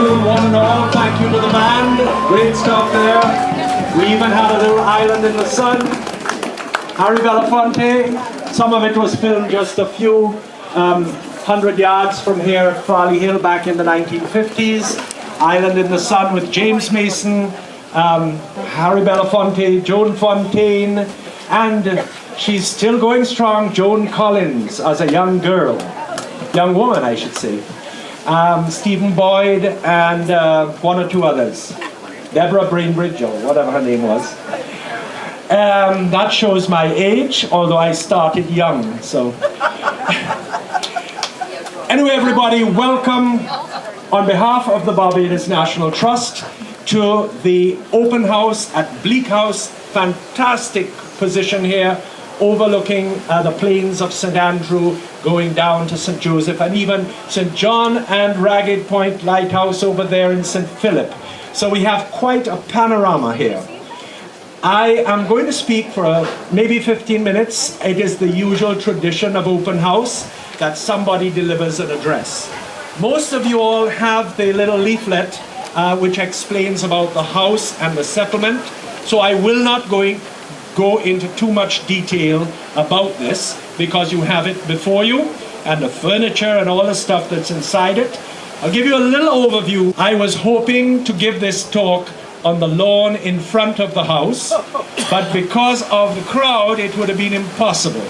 afternoon, one and all. Thank you to the band. Great stuff there. We even had a little island in the sun. Harry Belafonte. Some of it was filmed just a few hundred yards from here at Farley Hill back in the 1950s. Island in the Sun with James Mason, Harry Belafonte, Joan Fontaine, and she's still going strong, Joan Collins, as a young woman I should say. Stephen Boyd and one or two others. Deborah Brainbridge or whatever her name was. That shows my age, although I started young, so. Anyway, everybody, welcome on behalf of the Barbados National Trust to the open house at Bleak House. Fantastic position here, overlooking the plains of St. Andrew, going down to St. Joseph, and even St. John and Ragged Point Lighthouse over there in St. Philip. So we have quite a panorama here. I am going to speak for maybe 15 minutes. It is the usual tradition of open house that somebody delivers an address. Most of you all have the little leaflet which explains about the house and the settlement, so I will not go into too much detail about this because you have it before you, and the furniture and all the stuff that's inside it. I'll give you a little overview. I was hoping to give this talk on the lawn in front of the house, but because of the crowd it would have been impossible.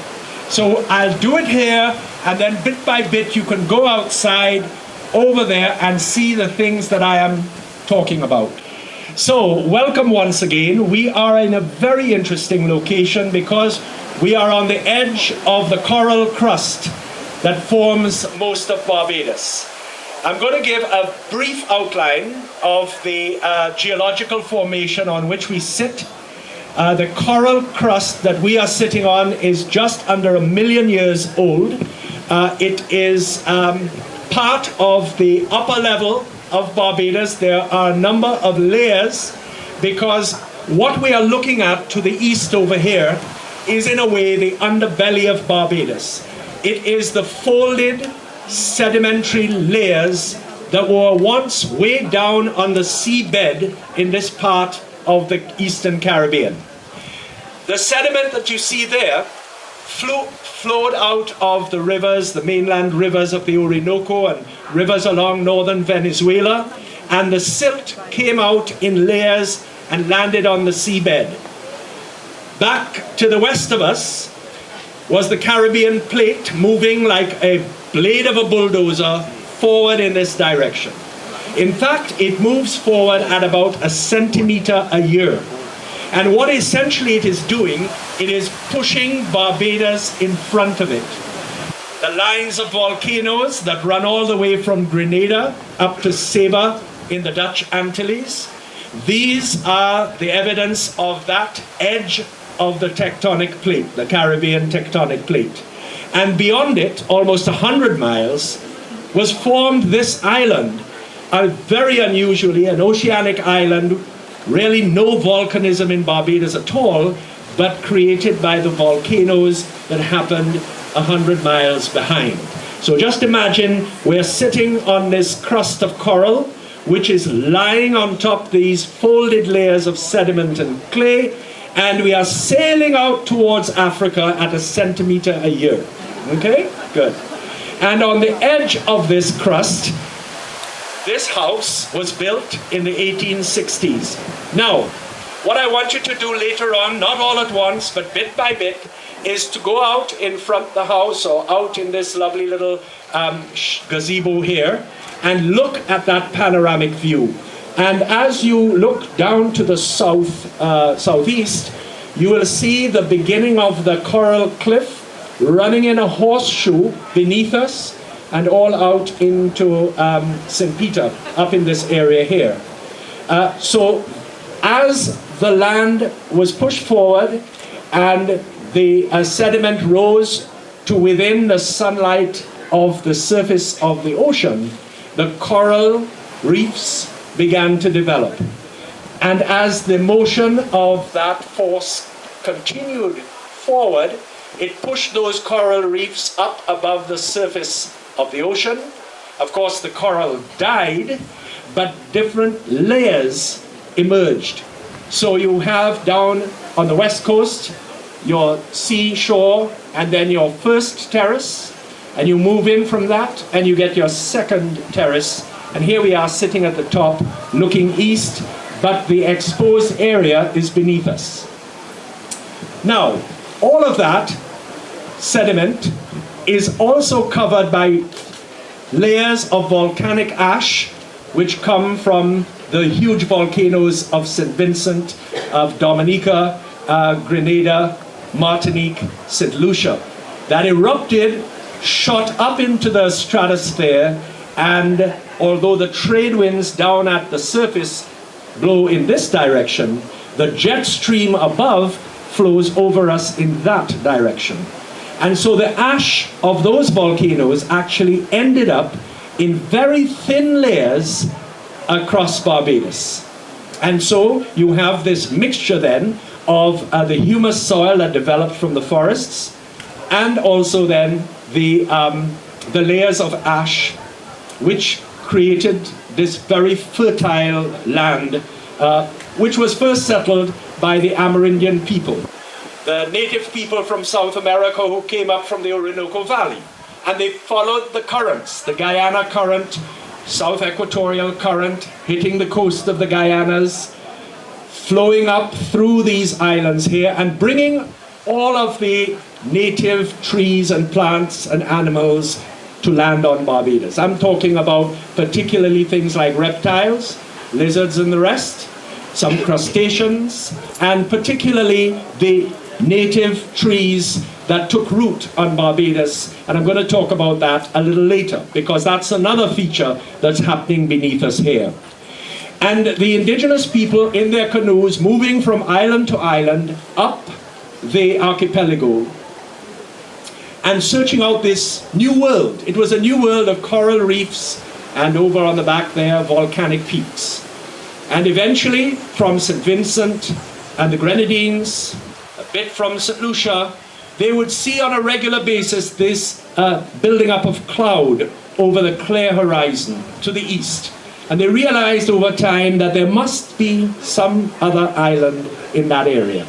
So I'll do it here, and then bit by bit you can go outside over there and see the things that I am talking about. So welcome once again. We are in a very interesting location because we are on the edge of the coral crust that forms most of Barbados. I'm going to give a brief outline of the geological formation on which we sit. The coral crust that we are sitting on is just under 1 million years old. It is part of the upper level of Barbados. There are a number of layers because what we are looking at to the east over here is in a way the underbelly of Barbados. It is the folded sedimentary layers that were once way down on the seabed in this part of the Eastern Caribbean. The sediment that you see there flowed out of the rivers, the mainland rivers of the Orinoco and rivers along northern Venezuela, and the silt came out in layers and landed on the seabed. Back to the west of us was the Caribbean plate moving like a blade of a bulldozer forward in this direction. In fact, it moves forward at about 1 centimeter a year. And what essentially it is doing, it is pushing Barbados in front of it. The lines of volcanoes that run all the way from Grenada up to Saba in the Dutch Antilles, these are the evidence of that edge of the tectonic plate, the Caribbean tectonic plate. And beyond it, almost 100 miles, was formed this island, very unusually an oceanic island. Really no volcanism in Barbados at all, but created by the volcanoes that happened 100 miles behind. So just imagine we're sitting on this crust of coral, which is lying on top these folded layers of sediment and clay, and we are sailing out towards Africa at 1 centimeter a year. Okay, good. And on the edge of this crust, this house was built in the 1860s. Now, what I want you to do later on, not all at once, but bit by bit, is to go out in front of the house or out in this lovely little gazebo here and look at that panoramic view. And as you look down to the southeast, you will see the beginning of the coral cliff running in a horseshoe beneath us, and all out into St. Peter, up in this area here. So as the land was pushed forward and the sediment rose to within the sunlight of the surface of the ocean, the coral reefs began to develop. And as the motion of that force continued forward, it pushed those coral reefs up above the surface of the ocean. Of course, the coral died, but different layers emerged. So you have down on the west coast your seashore and then your first terrace, and you move in from that and you get your second terrace, and here we are sitting at the top looking east, but the exposed area is beneath us. Now, all of that sediment is also covered by layers of volcanic ash which come from the huge volcanoes of St. Vincent, of Dominica, Grenada, Martinique, St. Lucia, that erupted, shot up into the stratosphere, and although the trade winds down at the surface blow in this direction, the jet stream above flows over us in that direction. And so the ash of those volcanoes actually ended up in very thin layers across Barbados. And so you have this mixture then of the humus soil that developed from the forests, and also then the layers of ash which created this very fertile land, which was first settled by the Amerindian people, the native people from South America who came up from the Orinoco Valley. And they followed the currents, the Guyana current, South Equatorial current, hitting the coast of the Guyanas, flowing up through these islands here and bringing all of the native trees and plants and animals to land on Barbados. I'm talking about particularly things like reptiles, lizards and the rest, some crustaceans, and particularly the native trees that took root on Barbados, and I'm going to talk about that a little later, because that's another feature that's happening beneath us here. And the indigenous people in their canoes moving from island to island up the archipelago and searching out this new world. It was a new world of coral reefs, and over on the back there, volcanic peaks. And eventually, from St. Vincent and the Grenadines, a bit from St. Lucia, they would see on a regular basis this building up of cloud over the clear horizon to the east. And they realized over time that there must be some other island in that area.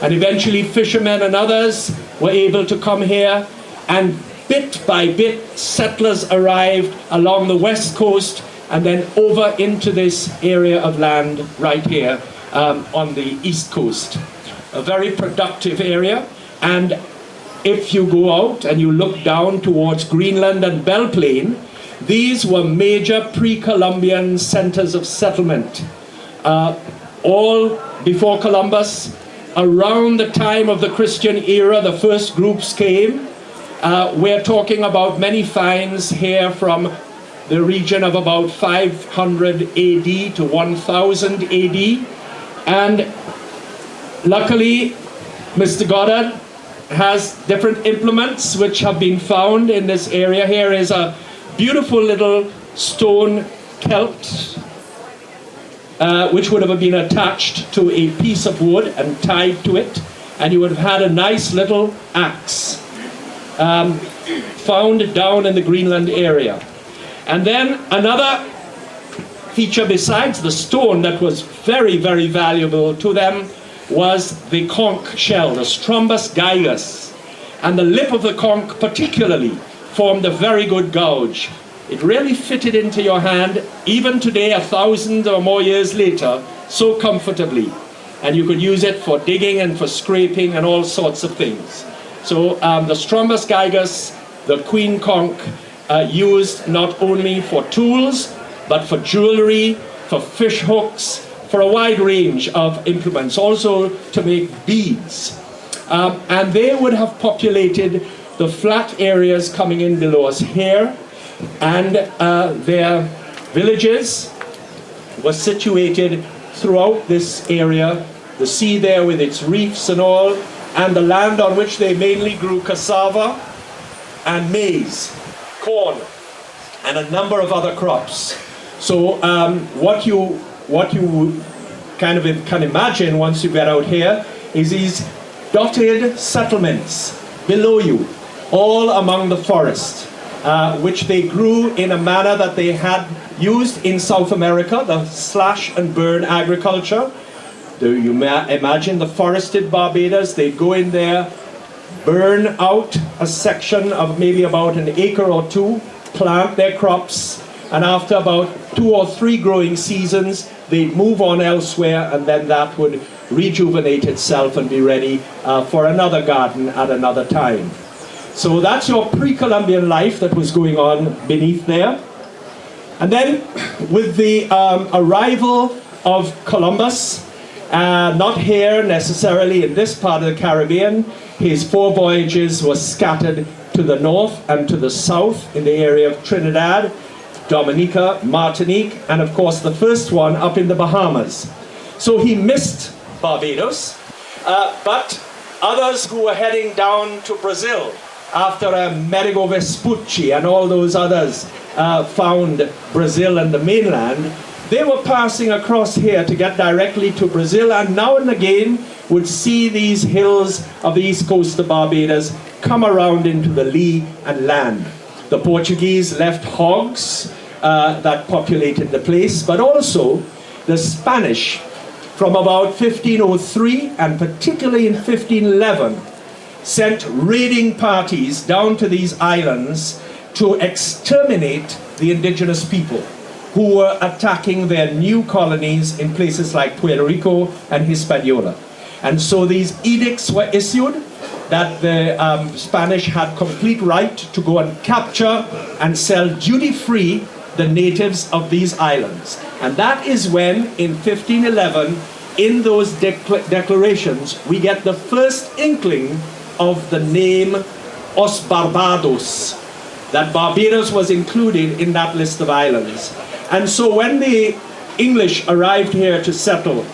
And eventually fishermen and others were able to come here, and bit by bit settlers arrived along the west coast and then over into this area of land right here on the east coast. A very productive area, and if you go out and you look down towards Greenland and Belle Plaine, these were major pre-Columbian centers of settlement. All before Columbus, around the time of the Christian era, the first groups came. We're talking about many finds here from the region of about 500 AD to 1000 AD. And luckily, Mr. Goddard has different implements which have been found in this area. Here is a beautiful little stone celt, which would have been attached to a piece of wood and tied to it, and you would have had a nice little axe found down in the Greenland area. And then another feature besides the stone that was very, very valuable to them was the conch shell, the Strombus gigas. And the lip of the conch particularly formed a very good gouge. It really fitted into your hand, even today, 1,000 or more years later, so comfortably. And you could use it for digging and for scraping and all sorts of things. So the Strombus gigas, the queen conch, used not only for tools, but for jewelry, for fish hooks, for a wide range of implements, also to make beads. And they would have populated the flat areas coming in below us here, and their villages were situated throughout this area, the sea there with its reefs and all, and the land on which they mainly grew cassava and maize, corn, and a number of other crops. So what you kind of can imagine once you get out here is these dotted settlements below you, all among the forest. which they grew in a manner that they had used in South America, the slash and burn agriculture. You may imagine the forested Barbados. They'd go in there, burn out a section of maybe about an acre or two, plant their crops, and after about 2 or 3 growing seasons, they'd move on elsewhere, and then that would rejuvenate itself and be ready for another garden at another time. So that's your pre-Columbian life that was going on beneath there. And then with the arrival of Columbus, not here necessarily in this part of the Caribbean, his 4 voyages were scattered to the north and to the south in the area of Trinidad, Dominica, Martinique, and of course the first one up in the Bahamas. So he missed Barbados, but others who were heading down to Brazil after Amerigo Vespucci and all those others found Brazil and the mainland, they were passing across here to get directly to Brazil, and now and again would see these hills of the east coast of Barbados come around into the lee and land. The Portuguese left hogs that populated the place, but also the Spanish from about 1503 and particularly in 1511 sent raiding parties down to these islands to exterminate the indigenous people who were attacking their new colonies in places like Puerto Rico and Hispaniola. And so these edicts were issued that the Spanish had complete right to go and capture and sell duty-free the natives of these islands. And that is when, in 1511, in those declarations, we get the first inkling of the name Os Barbados, that Barbados was included in that list of islands. And so when the English arrived here to settle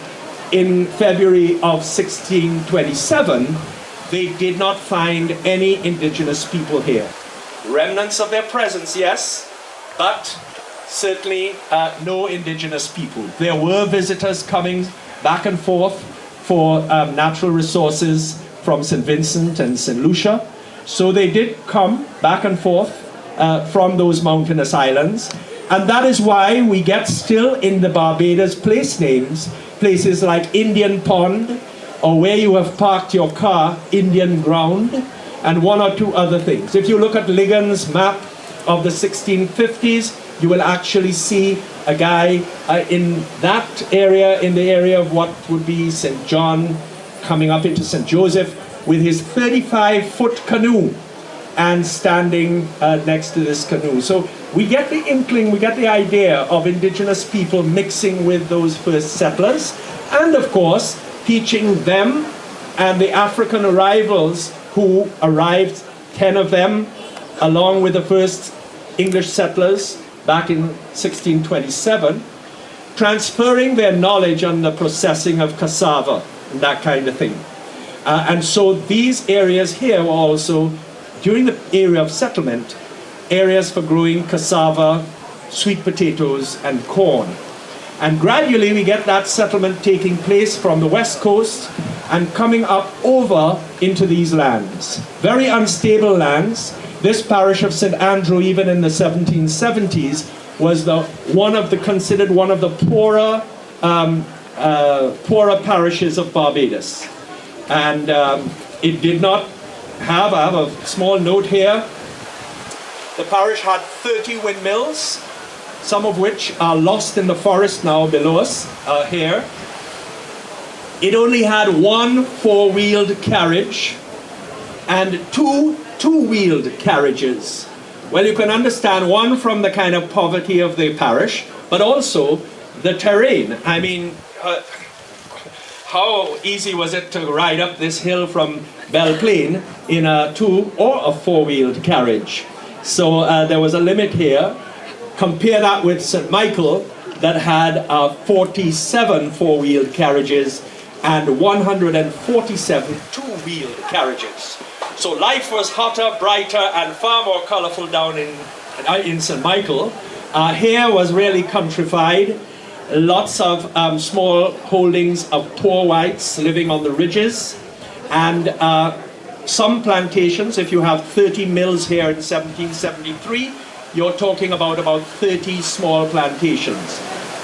in February of 1627, they did not find any indigenous people here. Remnants of their presence, yes, but certainly no indigenous people. There were visitors coming back and forth for natural resources from St. Vincent and St. Lucia. So they did come back and forth from those mountainous islands. And that is why we get still in the Barbados place names, places like Indian Pond, or where you have parked your car, Indian Ground, and 1 or 2 other things. If you look at Ligon's map of the 1650s, you will actually see a guy in that area, in the area of what would be St. John, coming up into St. Joseph, with his 35-foot canoe and standing next to this canoe. So we get the inkling, we get the idea of indigenous people mixing with those first settlers, and of course, teaching them and the African arrivals who arrived, 10 of them, along with the first English settlers back in 1627, transferring their knowledge on the processing of cassava and that kind of thing. And so these areas here were also, during the area of settlement, areas for growing cassava, sweet potatoes, and corn. And gradually we get that settlement taking place from the west coast and coming up over into these lands. Very unstable lands. This parish of St. Andrew, even in the 1770s, was considered one of the poorer parishes of Barbados. And it did not have, I have a small note here, the parish had 30 windmills, some of which are lost in the forest now below us, here. It only had 1 4-wheeled carriage and 2 2-wheeled carriages. Well, you can understand, one, from the kind of poverty of the parish, but also the terrain. I mean, how easy was it to ride up this hill from Belle Plaine in a 2 or a 4-wheeled carriage? So there was a limit here. Compare that with St. Michael, that had 47 4-wheeled carriages and 147 2-wheeled carriages. So life was hotter, brighter, and far more colorful down in St. Michael. Here was really countrified. Lots of small holdings of poor whites living on the ridges, and some plantations, if you have 30 mills here in 1773, you're talking about 30 small plantations.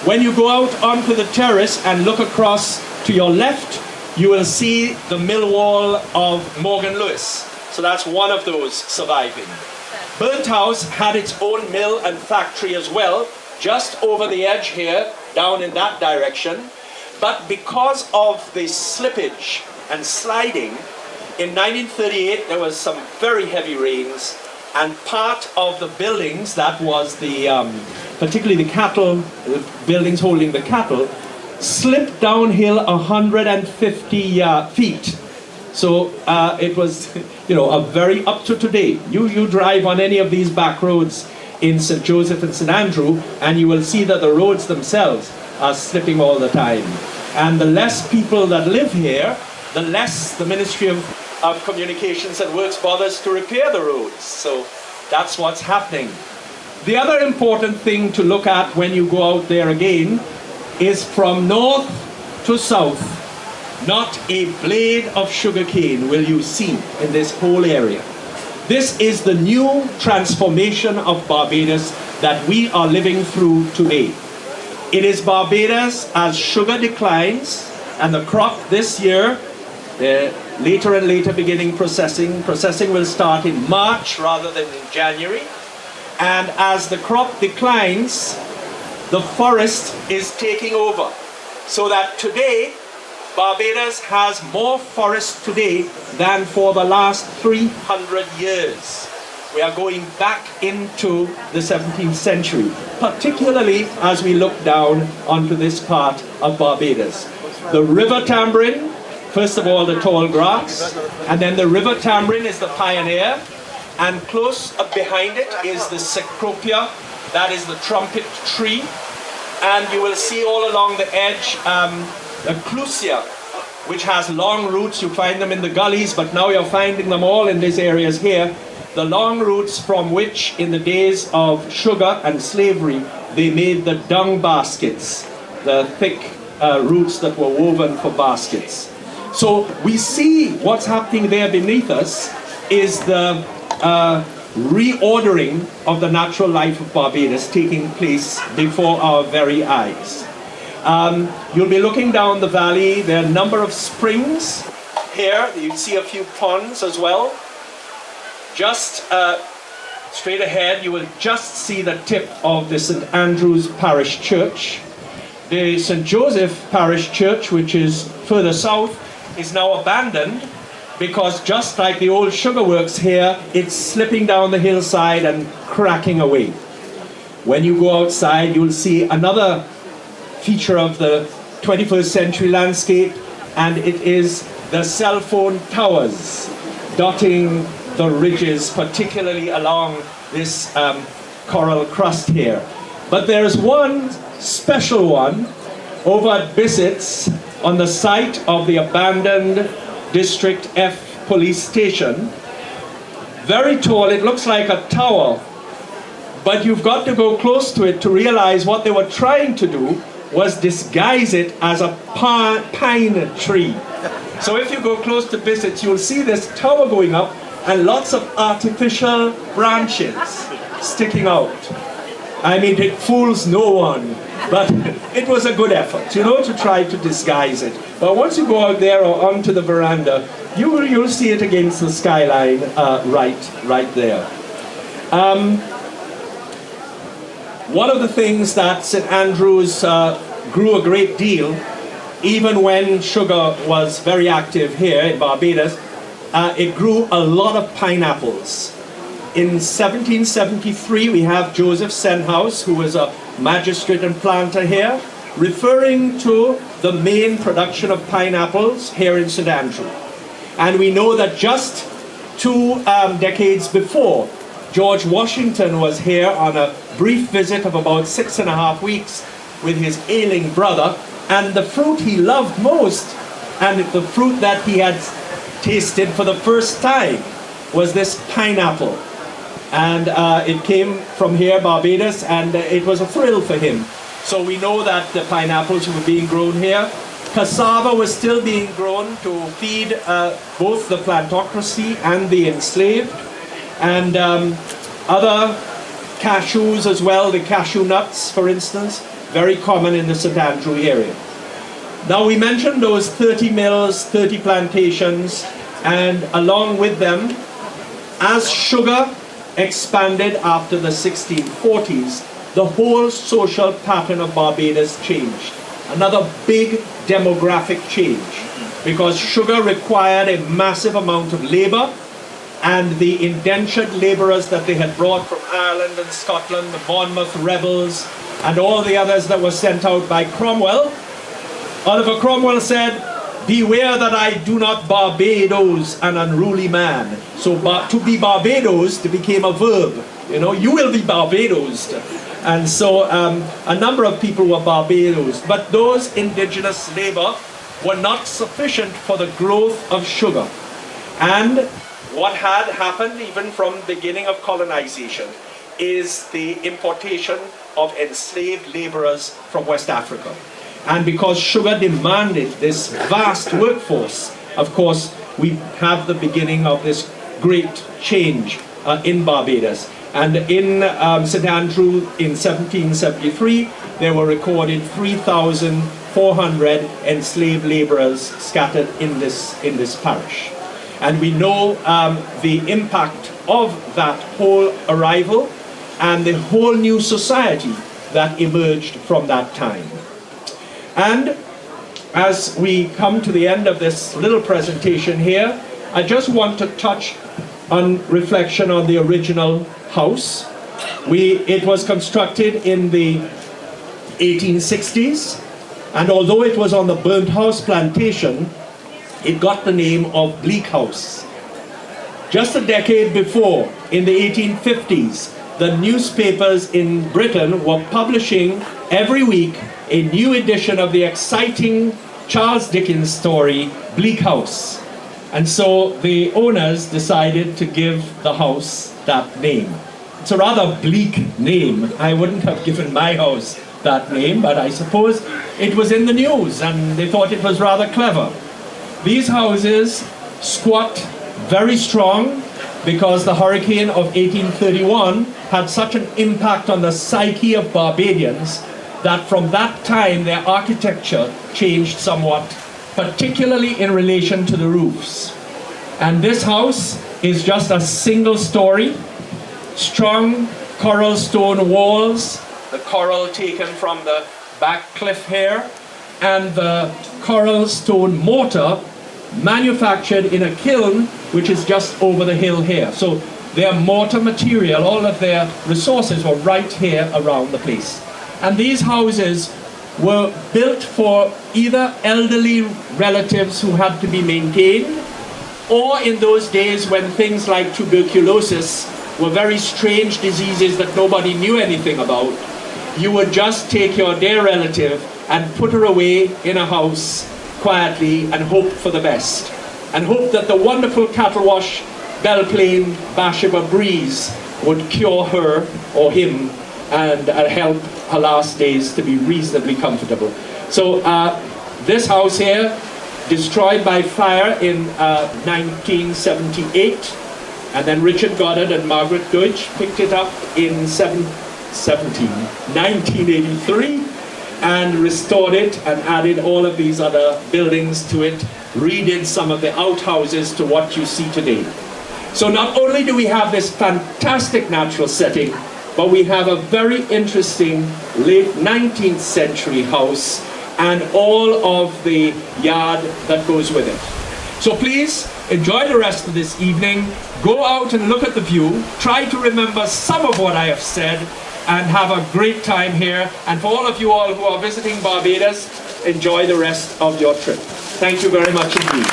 When you go out onto the terrace and look across to your left, you will see the mill wall of Morgan Lewis. So that's one of those surviving. Burnt House had its own mill and factory as well, just over the edge here, down in that direction. But because of the slippage and sliding, in 1938 there was some very heavy rains, and part of the buildings, that was the, particularly the cattle, buildings holding the cattle, slipped downhill 150 feet. So it was, a very, up to today, you drive on any of these back roads in St. Joseph and St. Andrew, and you will see that the roads themselves are slipping all the time. And the less people that live here, the less the Ministry of Communications and Works bothers to repair the roads. So that's what's happening. The other important thing to look at when you go out there again is from north to south, not a blade of sugarcane will you see in this whole area. This is the new transformation of Barbados that we are living through today. It is Barbados as sugar declines, and the crop this year, later and later beginning processing. Processing will start in March rather than in January. And as the crop declines, the forest is taking over. So that today, Barbados has more forest today than for the last 300 years. We are going back into the 17th century, particularly as we look down onto this part of Barbados. The River Tamarind, first of all the tall grass, and then the River Tamarind is the pioneer, and close up behind it is the Cecropia, that is the trumpet tree, and you will see all along the edge a clusia, which has long roots. You find them in the gullies, but now you're finding them all in these areas here. The long roots from which, in the days of sugar and slavery, they made the dung baskets, the thick roots that were woven for baskets. So we see what's happening there beneath us is the reordering of the natural life of Barbados taking place before our very eyes. You'll be looking down the valley. There are a number of springs here. You see a few ponds as well. Just straight ahead, you will just see the tip of the St. Andrew's Parish Church. The St. Joseph Parish Church, which is further south, is now abandoned because just like the old sugar works here, it's slipping down the hillside and cracking away. When you go outside, you'll see another feature of the 21st century landscape, and it is the cell phone towers dotting the ridges, particularly along this coral crust here. But there's one special one over at Bissett's on the site of the abandoned District F police station. Very tall, it looks like a tower, but you've got to go close to it to realize what they were trying to do was disguise it as a pine tree. So if you go close to Bissett's, you'll see this tower going up and lots of artificial branches sticking out. I mean, it fools no one, but it was a good effort, to try to disguise it. But once you go out there or onto the veranda, you'll see it against the skyline right there. One of the things that St. Andrews grew a great deal, even when sugar was very active here in Barbados, it grew a lot of pineapples. In 1773, we have Joseph Senhouse, who was a magistrate and planter here, referring to the main production of pineapples here in St. Andrew. And we know that just 2 decades before, George Washington was here on a brief visit of about 6.5 weeks with his ailing brother, and the fruit he loved most, and the fruit that he had tasted for the first time, was this pineapple. And it came from here, Barbados, and it was a thrill for him. So we know that the pineapples were being grown here. Cassava was still being grown to feed both the plantocracy and the enslaved, and other cashews as well, the cashew nuts, for instance, very common in the St. Andrew area. Now, we mentioned those 30 mills, 30 plantations, and along with them, as sugar expanded after the 1640s, the whole social pattern of Barbados changed. Another big demographic change, because sugar required a massive amount of labor, and the indentured laborers that they had brought from Ireland and Scotland, the Bournemouth rebels, and all the others that were sent out by Cromwell, Oliver Cromwell said, "Beware that I do not Barbados an unruly man." So to be Barbados became a verb. You know, you will be Barbados. And so a number of people were Barbados. But those indigenous labor were not sufficient for the growth of sugar. And what had happened even from the beginning of colonization is the importation of enslaved laborers from West Africa. And because sugar demanded this vast workforce, of course, we have the beginning of this great change in Barbados. And in St. Andrew in 1773, there were recorded 3,400 enslaved laborers scattered in this parish. And we know the impact of that whole arrival and the whole new society that emerged from that time. And as we come to the end of this little presentation here, I just want to touch on reflection on the original house. It was constructed in the 1860s, and although it was on the burnt house plantation, it got the name of Bleak House. Just a decade before, in the 1850s, the newspapers in Britain were publishing every week a new edition of the exciting Charles Dickens story, Bleak House. And so the owners decided to give the house that name. It's a rather bleak name. I wouldn't have given my house that name, but I suppose it was in the news and they thought it was rather clever. These houses squat very strong because the hurricane of 1831 had such an impact on the psyche of Barbadians that from that time their architecture changed somewhat, particularly in relation to the roofs. And this house is just a single story, strong coral stone walls, the coral taken from the back cliff here, and the coral stone mortar manufactured in a kiln which is just over the hill here. So their mortar material, all of their resources were right here around the place. And these houses were built for either elderly relatives who had to be maintained, or in those days when things like tuberculosis were very strange diseases that nobody knew anything about, you would just take your dear relative and put her away in a house quietly and hope for the best. And hope that the wonderful cattle wash, bell plain, Bathsheba breeze would cure her or him and help her last days to be reasonably comfortable. So this house here, destroyed by fire in 1978, and then Richard Goddard and Margaret Deutsch picked it up in 1983 and restored it and added all of these other buildings to it, redid some of the outhouses to what you see today. So not only do we have this fantastic natural setting, but we have a very interesting late 19th century house and all of the yard that goes with it. So please enjoy the rest of this evening. Go out and look at the view. Try to remember some of what I have said and have a great time here. And for all of you all who are visiting Barbados, enjoy the rest of your trip. Thank you very much indeed.